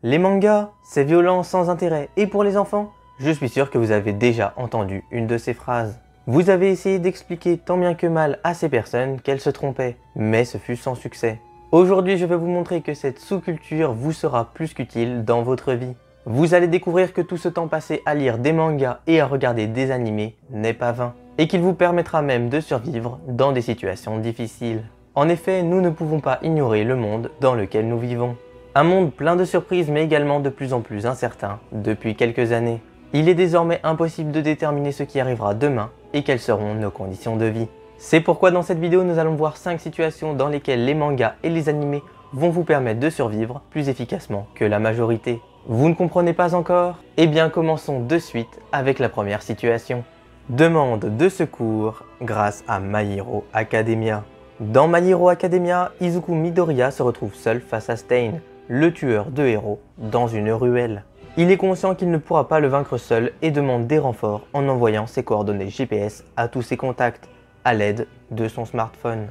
Les mangas, c'est violent sans intérêt. Et pour les enfants? Je suis sûr que vous avez déjà entendu une de ces phrases. Vous avez essayé d'expliquer tant bien que mal à ces personnes qu'elles se trompaient, mais ce fut sans succès. Aujourd'hui, je vais vous montrer que cette sous-culture vous sera plus qu'utile dans votre vie. Vous allez découvrir que tout ce temps passé à lire des mangas et à regarder des animés n'est pas vain, et qu'il vous permettra même de survivre dans des situations difficiles. En effet, nous ne pouvons pas ignorer le monde dans lequel nous vivons. Un monde plein de surprises mais également de plus en plus incertain depuis quelques années. Il est désormais impossible de déterminer ce qui arrivera demain et quelles seront nos conditions de vie. C'est pourquoi dans cette vidéo nous allons voir 5 situations dans lesquelles les mangas et les animés vont vous permettre de survivre plus efficacement que la majorité. Vous ne comprenez pas encore? Eh bien commençons de suite avec la première situation. Demande de secours grâce à My Hero Academia. Dans My Hero Academia, Izuku Midoriya se retrouve seul face à Stain, le tueur de héros, dans une ruelle. Il est conscient qu'il ne pourra pas le vaincre seul et demande des renforts en envoyant ses coordonnées GPS à tous ses contacts, à l'aide de son smartphone.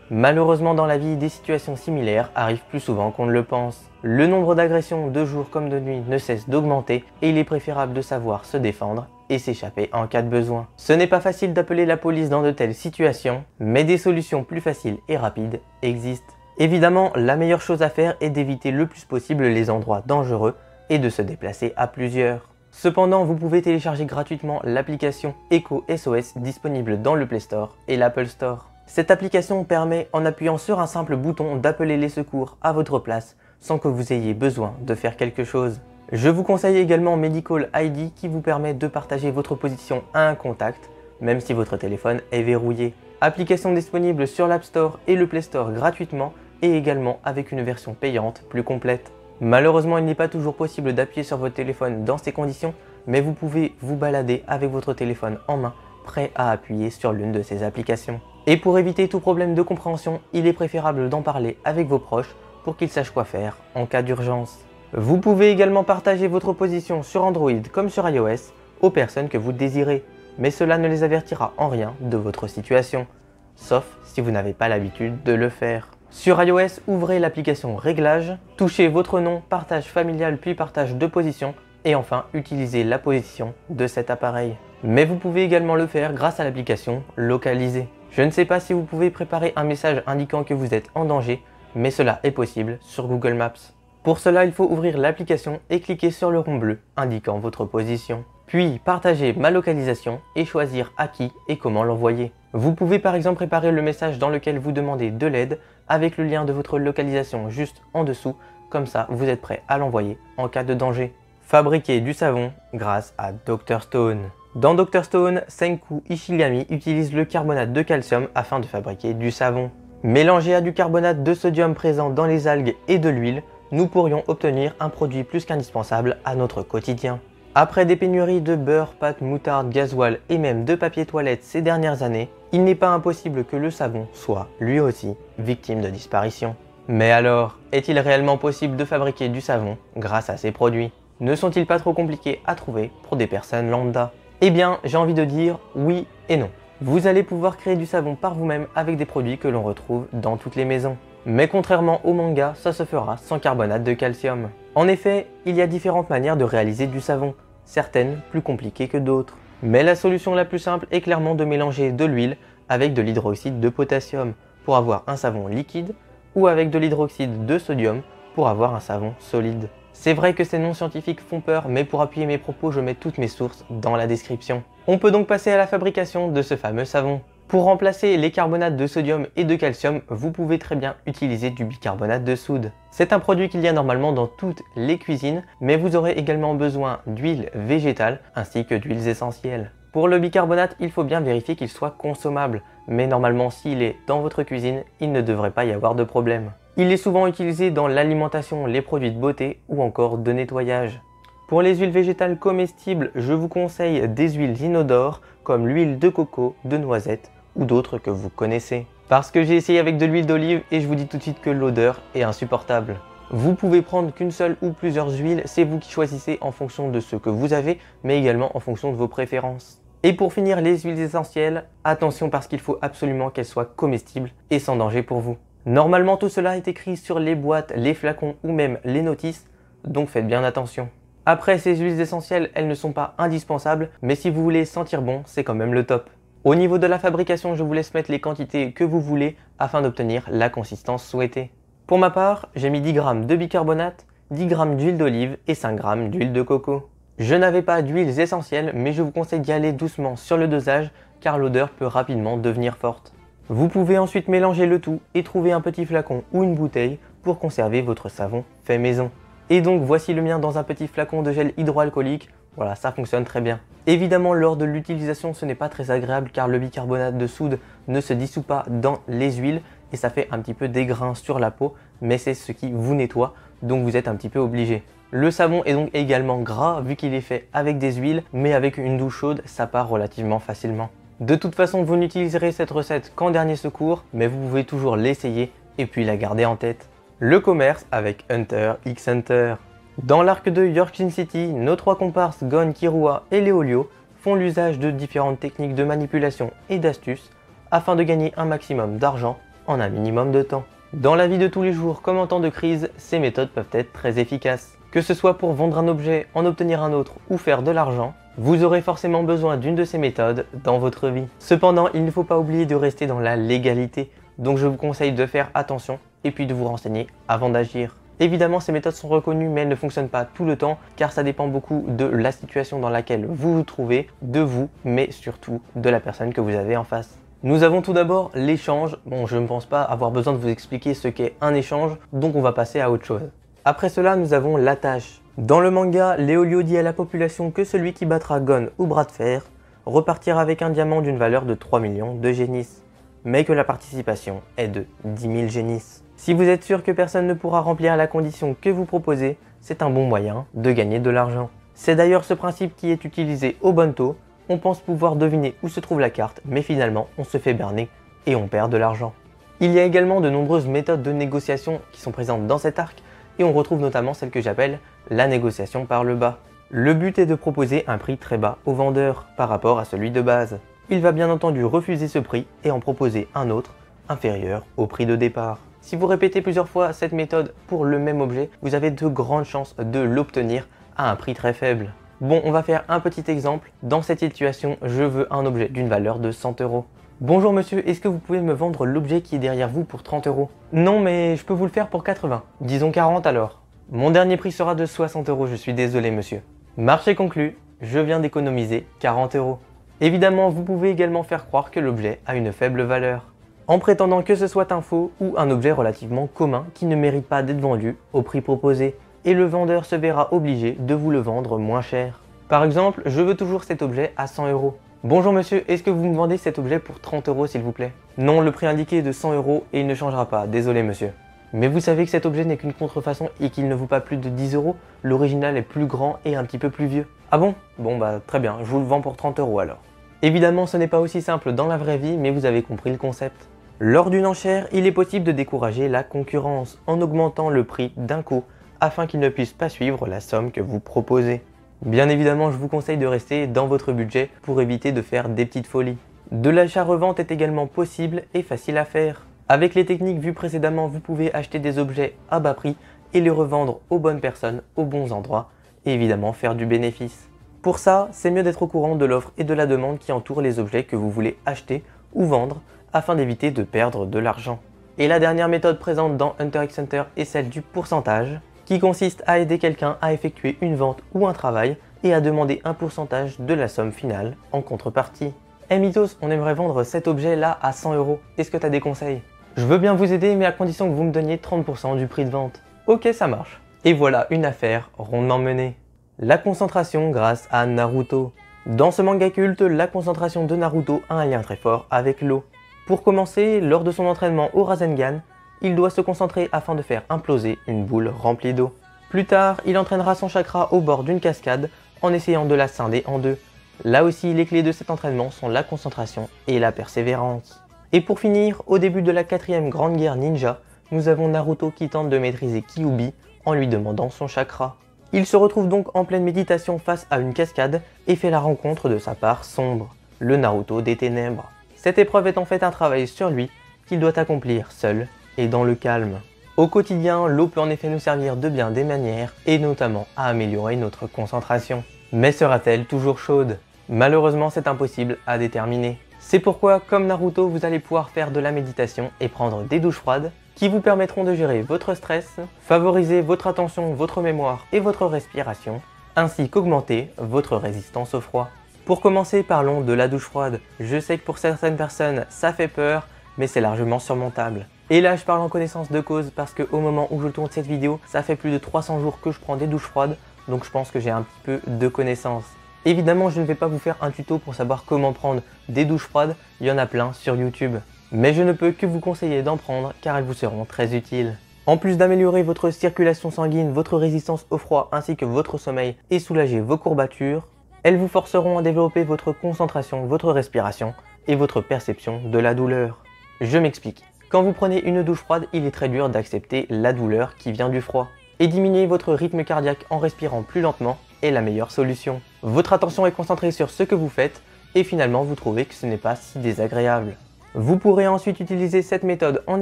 Malheureusement dans la vie, des situations similaires arrivent plus souvent qu'on ne le pense. Le nombre d'agressions de jour comme de nuit ne cesse d'augmenter et il est préférable de savoir se défendre et s'échapper en cas de besoin. Ce n'est pas facile d'appeler la police dans de telles situations, mais des solutions plus faciles et rapides existent. Évidemment, la meilleure chose à faire est d'éviter le plus possible les endroits dangereux et de se déplacer à plusieurs. Cependant, vous pouvez télécharger gratuitement l'application Echo SOS disponible dans le Play Store et l'Apple Store. Cette application permet, en appuyant sur un simple bouton, d'appeler les secours à votre place sans que vous ayez besoin de faire quelque chose. Je vous conseille également Medical ID qui vous permet de partager votre position à un contact, même si votre téléphone est verrouillé. Application disponible sur l'App Store et le Play Store gratuitement et également avec une version payante plus complète. Malheureusement, il n'est pas toujours possible d'appuyer sur votre téléphone dans ces conditions, mais vous pouvez vous balader avec votre téléphone en main, prêt à appuyer sur l'une de ces applications. Et pour éviter tout problème de compréhension, il est préférable d'en parler avec vos proches pour qu'ils sachent quoi faire en cas d'urgence. Vous pouvez également partager votre position sur Android comme sur iOS aux personnes que vous désirez, mais cela ne les avertira en rien de votre situation, sauf si vous n'avez pas l'habitude de le faire. Sur iOS, ouvrez l'application Réglages, touchez votre nom, partage familial puis partage de position et enfin utilisez la position de cet appareil. Mais vous pouvez également le faire grâce à l'application Localiser. Je ne sais pas si vous pouvez préparer un message indiquant que vous êtes en danger, mais cela est possible sur Google Maps. Pour cela, il faut ouvrir l'application et cliquer sur le rond bleu indiquant votre position. Puis partager ma localisation et choisir à qui et comment l'envoyer. Vous pouvez par exemple préparer le message dans lequel vous demandez de l'aide avec le lien de votre localisation juste en dessous, comme ça vous êtes prêt à l'envoyer en cas de danger. Fabriquer du savon grâce à Dr Stone. Dans Dr Stone, Senku Ishigami utilise le carbonate de calcium afin de fabriquer du savon. Mélangé à du carbonate de sodium présent dans les algues et de l'huile, nous pourrions obtenir un produit plus qu'indispensable à notre quotidien. Après des pénuries de beurre, pâte, moutarde, gasoil et même de papier toilette ces dernières années, il n'est pas impossible que le savon soit, lui aussi, victime de disparition. Mais alors, est-il réellement possible de fabriquer du savon grâce à ces produits? Ne sont-ils pas trop compliqués à trouver pour des personnes lambda? Eh bien, j'ai envie de dire oui et non. Vous allez pouvoir créer du savon par vous-même avec des produits que l'on retrouve dans toutes les maisons. Mais contrairement au manga, ça se fera sans carbonate de calcium. En effet, il y a différentes manières de réaliser du savon, certaines plus compliquées que d'autres. Mais la solution la plus simple est clairement de mélanger de l'huile avec de l'hydroxyde de potassium pour avoir un savon liquide ou avec de l'hydroxyde de sodium pour avoir un savon solide. C'est vrai que ces noms scientifiques font peur, mais pour appuyer mes propos, je mets toutes mes sources dans la description. On peut donc passer à la fabrication de ce fameux savon. Pour remplacer les carbonates de sodium et de calcium, vous pouvez très bien utiliser du bicarbonate de soude. C'est un produit qu'il y a normalement dans toutes les cuisines, mais vous aurez également besoin d'huile végétale ainsi que d'huiles essentielles. Pour le bicarbonate, il faut bien vérifier qu'il soit consommable, mais normalement s'il est dans votre cuisine, il ne devrait pas y avoir de problème. Il est souvent utilisé dans l'alimentation, les produits de beauté ou encore de nettoyage. Pour les huiles végétales comestibles, je vous conseille des huiles inodores comme l'huile de coco, de noisette ou d'autres que vous connaissez. Parce que j'ai essayé avec de l'huile d'olive et je vous dis tout de suite que l'odeur est insupportable. Vous pouvez prendre qu'une seule ou plusieurs huiles, c'est vous qui choisissez en fonction de ce que vous avez, mais également en fonction de vos préférences. Et pour finir, les huiles essentielles, attention parce qu'il faut absolument qu'elles soient comestibles et sans danger pour vous. Normalement, tout cela est écrit sur les boîtes, les flacons ou même les notices. donc faites bien attention. Après, ces huiles essentielles, elles ne sont pas indispensables, mais si vous voulez sentir bon, c'est quand même le top. Au niveau de la fabrication, je vous laisse mettre les quantités que vous voulez afin d'obtenir la consistance souhaitée. Pour ma part, j'ai mis 10 g de bicarbonate, 10 g d'huile d'olive et 5 g d'huile de coco. Je n'avais pas d'huiles essentielles, mais je vous conseille d'y aller doucement sur le dosage car l'odeur peut rapidement devenir forte. Vous pouvez ensuite mélanger le tout et trouver un petit flacon ou une bouteille pour conserver votre savon fait maison. Et donc voici le mien dans un petit flacon de gel hydroalcoolique, voilà, ça fonctionne très bien. Évidemment, lors de l'utilisation, ce n'est pas très agréable car le bicarbonate de soude ne se dissout pas dans les huiles et ça fait un petit peu des grains sur la peau, mais c'est ce qui vous nettoie, donc vous êtes un petit peu obligé. Le savon est donc également gras vu qu'il est fait avec des huiles, mais avec une douche chaude, ça part relativement facilement. De toute façon, vous n'utiliserez cette recette qu'en dernier secours, mais vous pouvez toujours l'essayer et puis la garder en tête. Le commerce avec Hunter x Hunter. Dans l'arc de Yorkshire City, nos trois comparses Gon, Kirua et Léolio font l'usage de différentes techniques de manipulation et d'astuces afin de gagner un maximum d'argent en un minimum de temps. Dans la vie de tous les jours comme en temps de crise, ces méthodes peuvent être très efficaces. Que ce soit pour vendre un objet, en obtenir un autre ou faire de l'argent, vous aurez forcément besoin d'une de ces méthodes dans votre vie. Cependant, il ne faut pas oublier de rester dans la légalité, donc je vous conseille de faire attention et puis de vous renseigner avant d'agir. Évidemment, ces méthodes sont reconnues mais elles ne fonctionnent pas tout le temps car ça dépend beaucoup de la situation dans laquelle vous vous trouvez, de vous, mais surtout de la personne que vous avez en face. Nous avons tout d'abord l'échange. Bon, je ne pense pas avoir besoin de vous expliquer ce qu'est un échange, donc on va passer à autre chose. Après cela, nous avons l'attache. Dans le manga, Léolio dit à la population que celui qui battra Gon ou bras de fer repartira avec un diamant d'une valeur de 3 millions de génisses, mais que la participation est de 10 000 génisses. Si vous êtes sûr que personne ne pourra remplir la condition que vous proposez, c'est un bon moyen de gagner de l'argent. C'est d'ailleurs ce principe qui est utilisé au Bonto. On pense pouvoir deviner où se trouve la carte, mais finalement on se fait berner et on perd de l'argent. Il y a également de nombreuses méthodes de négociation qui sont présentes dans cet arc, et on retrouve notamment celle que j'appelle la négociation par le bas. Le but est de proposer un prix très bas au vendeur par rapport à celui de base. Il va bien entendu refuser ce prix et en proposer un autre inférieur au prix de départ. Si vous répétez plusieurs fois cette méthode pour le même objet, vous avez de grandes chances de l'obtenir à un prix très faible. Bon, on va faire un petit exemple. Dans cette situation, je veux un objet d'une valeur de 100 €. Bonjour monsieur, est-ce que vous pouvez me vendre l'objet qui est derrière vous pour 30 €? Non, mais je peux vous le faire pour 80. Disons 40 alors. Mon dernier prix sera de 60 €, je suis désolé monsieur. Marché conclu, je viens d'économiser 40 €. Évidemment, vous pouvez également faire croire que l'objet a une faible valeur, en prétendant que ce soit un faux ou un objet relativement commun qui ne mérite pas d'être vendu au prix proposé, et le vendeur se verra obligé de vous le vendre moins cher. Par exemple, je veux toujours cet objet à 100 €. Bonjour monsieur, est-ce que vous me vendez cet objet pour 30 € s'il vous plaît? Non, le prix indiqué est de 100 € et il ne changera pas, désolé monsieur. Mais vous savez que cet objet n'est qu'une contrefaçon et qu'il ne vaut pas plus de 10 €, l'original est plus grand et un petit peu plus vieux. Ah bon? Bon bah très bien, je vous le vends pour 30 € alors. Évidemment, ce n'est pas aussi simple dans la vraie vie, mais vous avez compris le concept. Lors d'une enchère, il est possible de décourager la concurrence en augmentant le prix d'un coup afin qu'il ne puisse pas suivre la somme que vous proposez. Bien évidemment, je vous conseille de rester dans votre budget pour éviter de faire des petites folies. De l'achat-revente est également possible et facile à faire. Avec les techniques vues précédemment, vous pouvez acheter des objets à bas prix et les revendre aux bonnes personnes, aux bons endroits et évidemment faire du bénéfice. Pour ça, c'est mieux d'être au courant de l'offre et de la demande qui entourent les objets que vous voulez acheter ou vendre afin d'éviter de perdre de l'argent. Et la dernière méthode présente dans Hunter x Hunter est celle du pourcentage, qui consiste à aider quelqu'un à effectuer une vente ou un travail et à demander un pourcentage de la somme finale en contrepartie. Hey Mythos, on aimerait vendre cet objet là à 100 €, est-ce que tu as des conseils? Je veux bien vous aider mais à condition que vous me donniez 30% du prix de vente. Ok, ça marche. Et voilà une affaire rondement menée. La concentration grâce à Naruto. Dans ce manga culte, la concentration de Naruto a un lien très fort avec l'eau. Pour commencer, lors de son entraînement au Rasengan, il doit se concentrer afin de faire imploser une boule remplie d'eau. Plus tard, il entraînera son chakra au bord d'une cascade en essayant de la scinder en deux. Là aussi, les clés de cet entraînement sont la concentration et la persévérance. Et pour finir, au début de la 4e grande guerre ninja, nous avons Naruto qui tente de maîtriser Kyuubi en lui demandant son chakra. Il se retrouve donc en pleine méditation face à une cascade et fait la rencontre de sa part sombre, le Naruto des ténèbres. Cette épreuve est en fait un travail sur lui qu'il doit accomplir seul et dans le calme. Au quotidien, l'eau peut en effet nous servir de bien des manières et notamment à améliorer notre concentration. Mais sera-t-elle toujours chaude? Malheureusement, c'est impossible à déterminer. C'est pourquoi, comme Naruto, vous allez pouvoir faire de la méditation et prendre des douches froides qui vous permettront de gérer votre stress, favoriser votre attention, votre mémoire et votre respiration, ainsi qu'augmenter votre résistance au froid. Pour commencer, parlons de la douche froide. Je sais que pour certaines personnes, ça fait peur, mais c'est largement surmontable. Et là, je parle en connaissance de cause parce qu'au moment où je tourne cette vidéo, ça fait plus de 300 jours que je prends des douches froides, donc je pense que j'ai un petit peu de connaissances. Évidemment, je ne vais pas vous faire un tuto pour savoir comment prendre des douches froides, il y en a plein sur YouTube. Mais je ne peux que vous conseiller d'en prendre car elles vous seront très utiles. En plus d'améliorer votre circulation sanguine, votre résistance au froid ainsi que votre sommeil et soulager vos courbatures, elles vous forceront à développer votre concentration, votre respiration et votre perception de la douleur. Je m'explique. Quand vous prenez une douche froide, il est très dur d'accepter la douleur qui vient du froid. Et diminuer votre rythme cardiaque en respirant plus lentement est la meilleure solution. Votre attention est concentrée sur ce que vous faites et finalement vous trouvez que ce n'est pas si désagréable. Vous pourrez ensuite utiliser cette méthode en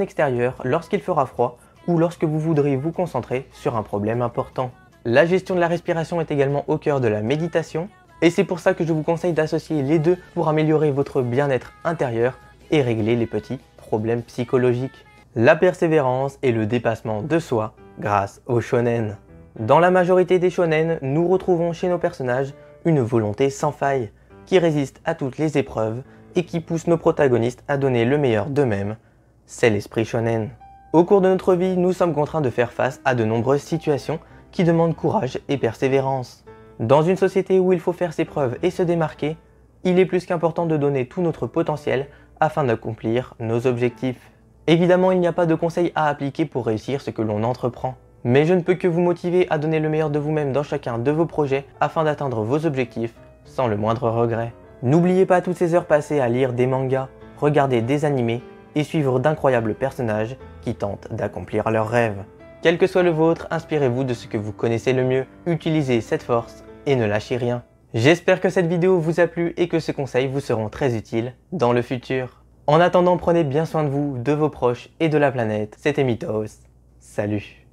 extérieur lorsqu'il fera froid ou lorsque vous voudrez vous concentrer sur un problème important. La gestion de la respiration est également au cœur de la méditation et c'est pour ça que je vous conseille d'associer les deux pour améliorer votre bien-être intérieur et régler les petits problèmes psychologiques. La persévérance et le dépassement de soi grâce au shonen. Dans la majorité des shonen, nous retrouvons chez nos personnages une volonté sans faille qui résiste à toutes les épreuves et qui pousse nos protagonistes à donner le meilleur d'eux-mêmes. C'est l'esprit shonen. Au cours de notre vie, nous sommes contraints de faire face à de nombreuses situations qui demandent courage et persévérance. Dans une société où il faut faire ses preuves et se démarquer, il est plus qu'important de donner tout notre potentiel afin d'accomplir nos objectifs. Évidemment, il n'y a pas de conseils à appliquer pour réussir ce que l'on entreprend. Mais je ne peux que vous motiver à donner le meilleur de vous-même dans chacun de vos projets afin d'atteindre vos objectifs sans le moindre regret. N'oubliez pas toutes ces heures passées à lire des mangas, regarder des animés et suivre d'incroyables personnages qui tentent d'accomplir leurs rêves. Quel que soit le vôtre, inspirez-vous de ce que vous connaissez le mieux, utilisez cette force et ne lâchez rien. J'espère que cette vidéo vous a plu et que ces conseils vous seront très utiles dans le futur. En attendant, prenez bien soin de vous, de vos proches et de la planète. C'était Mythos. Salut!